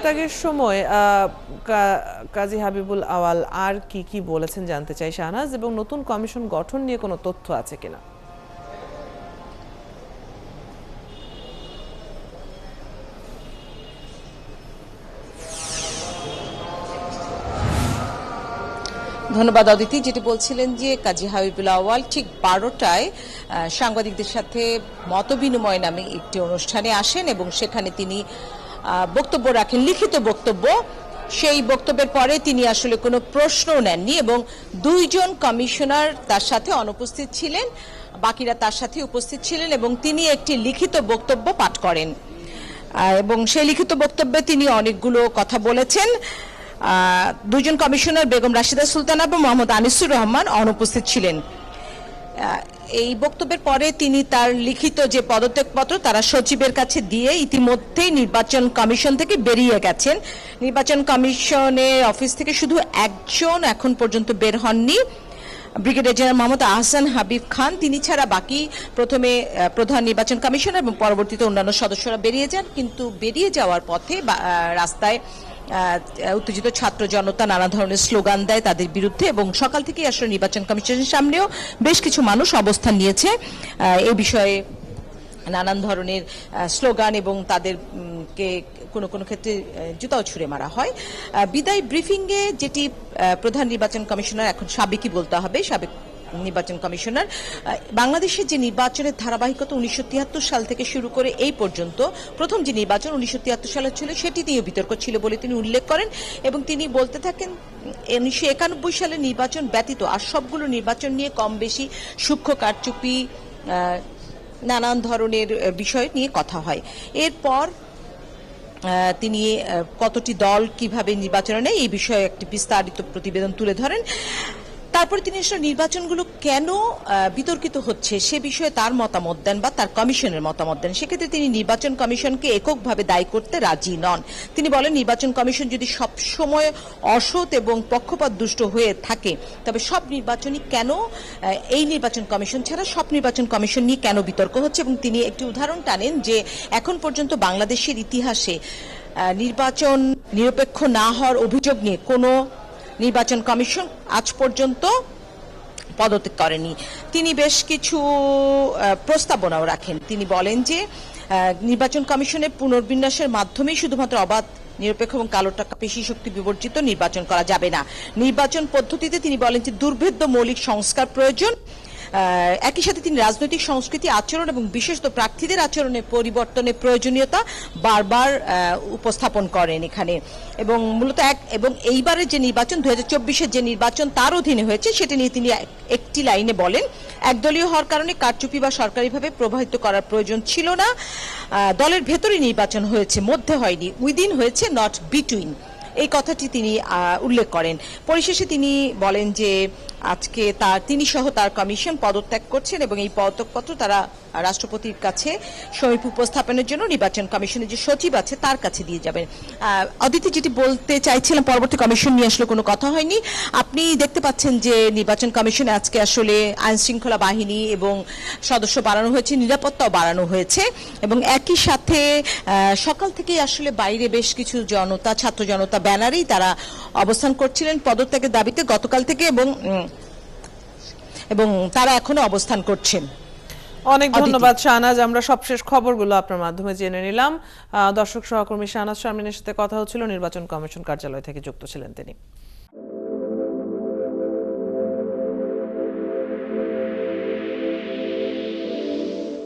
পদত্যাগের সময় কাজী হাবিবুল আওয়াল আর কি বলেছেন জানতে চাই শাহনাজ, এবং নতুন কমিশন গঠন নিয়ে কোনো তথ্য আছে কিনা? ধন্যবাদ অদিতি। যেটি বলছিলেন যে কাজী হাবিবুল আওয়াল ঠিক 12টায় সাংবাদিকদের সাথে মতবিনিময় নামে একটি অনুষ্ঠানে আসেন এবং সেখানে তিনি বক্তব্য রাখেন, লিখিত বক্তব্য। সেই বক্তব্যের পরে তিনি আসলে কোনো প্রশ্ন নেননি এবং দুইজন কমিশনার তার সাথে অনুপস্থিত ছিলেন, বাকিরা তার সাথে উপস্থিত ছিলেন এবং তিনি একটি লিখিত বক্তব্য পাঠ করেন এবং সেই লিখিত বক্তব্যে তিনি অনেকগুলো কথা বলেছেন। দুজন কমিশনার বেগম রাশিদা সুলতানা এবং মোহাম্মদ আনিসুর রহমান অনুপস্থিত ছিলেন। এই বক্তব্যের পরে তিনি তার লিখিত যে পদত্যাগপত্র তারা সচিবের কাছে দিয়ে ইতিমধ্যেই নির্বাচন কমিশন থেকে বেরিয়ে গেছেন। নির্বাচন কমিশনের অফিস থেকে শুধু একজন এখন পর্যন্ত বের হননি, ব্রিগেডিয়ার জেনারেল মোহাম্মদ আহসান হাবিব খান। তিনি ছাড়া বাকি প্রথমে প্রধান নির্বাচন কমিশনার এবং পরবর্তীতে অন্যান্য সদস্যরা বেরিয়ে যান, কিন্তু বেরিয়ে যাওয়ার পথে রাস্তায় উত্তেজিত ছাত্র জনতা নানা ধরনের স্লোগান দেয় তাদের বিরুদ্ধে এবং সকাল থেকেই আসলে নির্বাচন কমিশনের সামনেও বেশ কিছু মানুষ অবস্থান নিয়েছে। এই বিষয়ে নানান ধরনের স্লোগান এবং তাদেরকে কোনো কোনো ক্ষেত্রে জুতাও ছুঁড়ে মারা হয়। বিদায় ব্রিফিংয়ে যেটি প্রধান নির্বাচন কমিশনার, এখন সাবেকই বলতে হবে, সাবেক নির্বাচন কমিশনার, বাংলাদেশের যে নির্বাচনের ধারাবাহিকতা 1973 সাল থেকে শুরু করে এই পর্যন্ত প্রথম যে নির্বাচন 1973 সালে ছিল সেটি নিয়ে বিতর্ক ছিল বলে তিনি উল্লেখ করেন এবং তিনি বলতে থাকেন 1991 সালের নির্বাচন ব্যতীত আর সবগুলো নির্বাচন নিয়ে কম বেশি সূক্ষ্ম কারচুপি, নানান ধরনের বিষয় নিয়ে কথা হয়। এরপর তিনি কতটি দল কিভাবে নির্বাচনে নেয় এই বিষয়ে একটি বিস্তারিত প্রতিবেদন তুলে ধরেন। তারপরে তিনি আসলে নির্বাচনগুলো কেন বিতর্কিত হচ্ছে সে বিষয়ে তার মতামত দেন বা তার কমিশনের মতামত দেন। সেক্ষেত্রে তিনি নির্বাচন কমিশনকে এককভাবে দায়ী করতে রাজি নন। তিনি বলেন নির্বাচন কমিশন যদি সব সময় অসৎ এবং পক্ষপাত দুষ্ট হয়ে থাকে তবে সব নির্বাচনই কেন, এই নির্বাচন কমিশন ছাড়া সব নির্বাচন কমিশন নিয়ে কেন বিতর্ক হচ্ছে। এবং তিনি একটি উদাহরণ টানেন যে এখন পর্যন্ত বাংলাদেশের ইতিহাসে নির্বাচন নিরপেক্ষ না হওয়ার অভিযোগ নিয়ে কোনো নির্বাচন কমিশন আজ পর্যন্ত পদত্যাগ করেনি। তিনি বেশ কিছু প্রস্তাবনাও রাখেন। তিনি বলেন যে নির্বাচন কমিশনের পুনর্বিন্যাসের মাধ্যমেই শুধুমাত্র অবাধ, নিরপেক্ষ এবং কালো টাকা পেশি শক্তি বিবর্জিত নির্বাচন করা যাবে না। নির্বাচন পদ্ধতিতে তিনি বলেন যে দুর্ভেদ্য মৌলিক সংস্কার প্রয়োজন। একই সাথে তিনি রাজনৈতিক সংস্কৃতি, আচরণ এবং বিশেষত প্রার্থীদের আচরণের পরিবর্তনের প্রয়োজনীয়তা বারবার উপস্থাপন করেন এখানে। এবং মূলত এবং এইবারের যে নির্বাচন 2024-এর যে নির্বাচন তার অধীনে হয়েছে সেটা নিয়ে তিনি একটি লাইনে বলেন একদলীয় হওয়ার কারণে কারচুপি বা সরকারিভাবে প্রভাবিত করার প্রয়োজন ছিল না। দলের ভেতরে নির্বাচন হয়েছে, মধ্যে হয়নি, উইদিন হয়েছে, নট বিটুইন। এই কথাটি তিনি উল্লেখ করেন। পরিশেষে তিনি বলেন যে আজকে তিনি সহ তার কমিশন পদত্যাগ করছেন এবং এই পদত্যাগপত্র তারা রাষ্ট্রপতির কাছে সমীপ উপস্থাপনের জন্য নির্বাচন কমিশনের যে সচিব আছে তার কাছে দিয়ে যাবেন। অদিতি, যেটি বলতে চাইছিলাম, পরবর্তী কমিশন নিয়ে আসলে কোনো কথা হয়নি। আপনি দেখতে পাচ্ছেন যে নির্বাচন কমিশনে আজকে আসলে আইন শৃঙ্খলা বাহিনী এবং সদস্য বাড়ানো হয়েছে, নিরাপত্তাও বাড়ানো হয়েছে এবং একই সাথে সকাল থেকেই আসলে বাইরে বেশ কিছু জনতা, ছাত্র জনতা ব্যানারেই তারা অবস্থান করছিলেন পদত্যাগের দাবিতে গতকাল থেকে এবং তারা এখনো অবস্থান করছেন। অনেক ধন্যবাদ শাহনাজ। আমরা সবশেষ খবরগুলো আপনার মাধ্যমে জেনে নিলাম। দর্শক সহকর্মী শাহনাজ শারমিনের সাথে কথা হচ্ছিল, নির্বাচন কমিশন কার্যালয় থেকে যুক্ত ছিলেন তিনি।